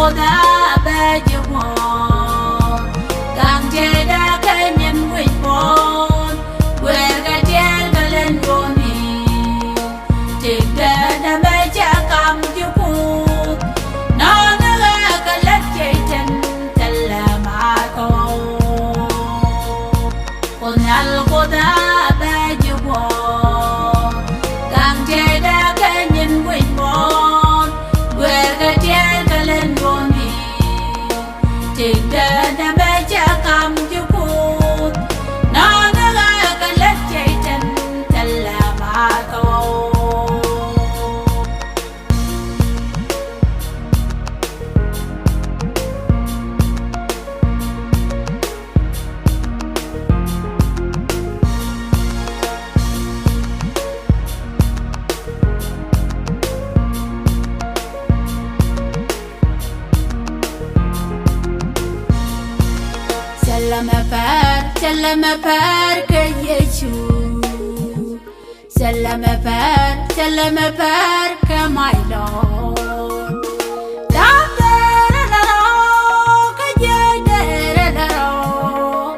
khoda bejumo gangje da kanyen wipon wega tiel galen boni tigda da beja kam jukut nana la kalat jaitan talamako konal khoda bejumo gangje da kanyen wipon wega tiel galen boni tigda da beja kam jukut nana la kalat jaitan talamako سلم فار كيشو سلم فار كمايلون دابر لرو كجدر لرو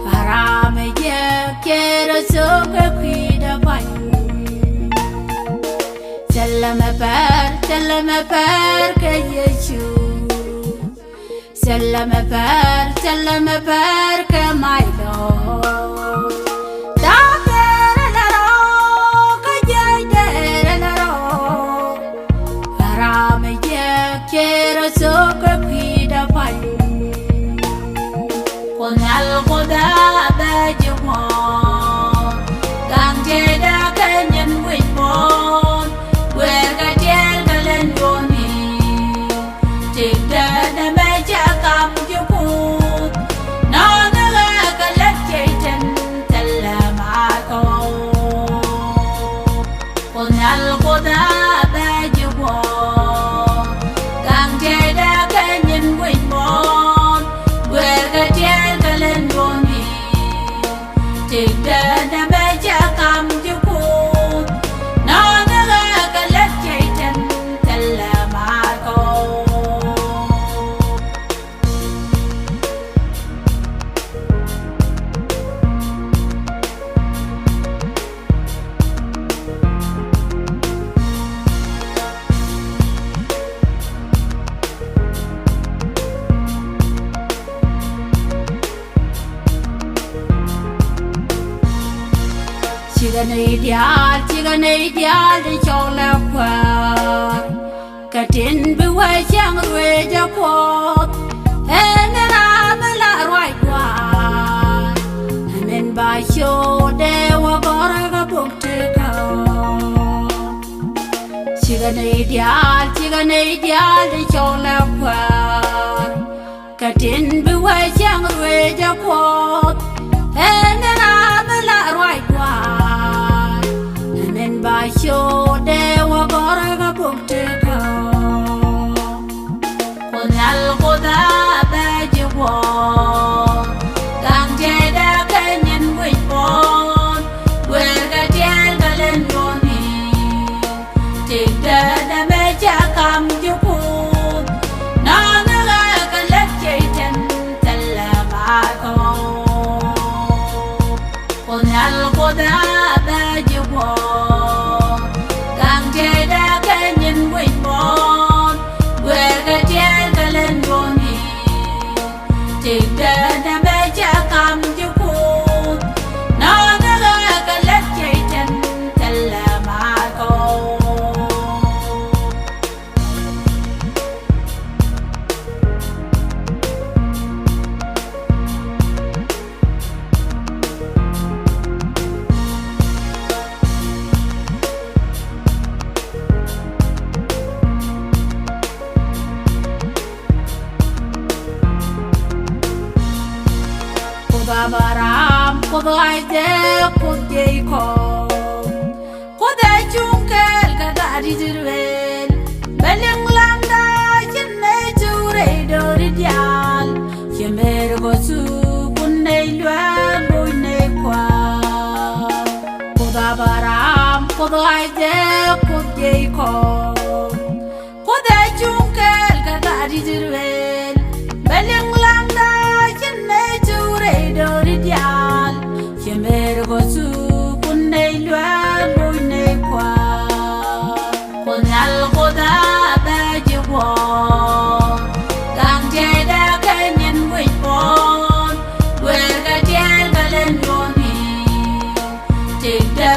فرام يكير سوق كيدا باي سلم فار كيشو سلم فار كمايلون دابر لرو كجدر لرو فرام يكير سوق كيدا باي konal khoda bejumo gangje da kanyen wipon wega tiel galen boni tigda da beja kam jukut nana la kalat jaitan talamako konal khoda bejumo gangje da kanyen wipon wega tiel galen boni tigda da beja kam jukut nana la kalat jaitan talamako chigan ideal de chola kwa katin biwa chang rwe ja kwot enera mala rwai kwa anen ba sho de wa gora ga bukte ka chigan ideal de chola kwa katin biwa chang rwe ja kwot enera mala rwai kwa ba sho de wa gora ga bukte ka konal khoda bejumo gangje da kanyen wipon wega tiel galen boni tigda da beja kam jukut nana la kalat jaitan talamako konal khoda bejumo tigda da beja kam jukut nana la kalat jaitan talamako babaram kodaide kodjeiko kodajunkel kadari dirvel beleng landa jenne jure doridial yemer gosu kunne lwan boyne kwa kodabaram kodaide kodjeiko kodajunkel kadari di dirwel beling lang da chenne chure do dial chemer go su kunne lwa boine kwa konyal goda ba jiwo gang jeda kanyen wipon wer ga tiel galen yoni tigda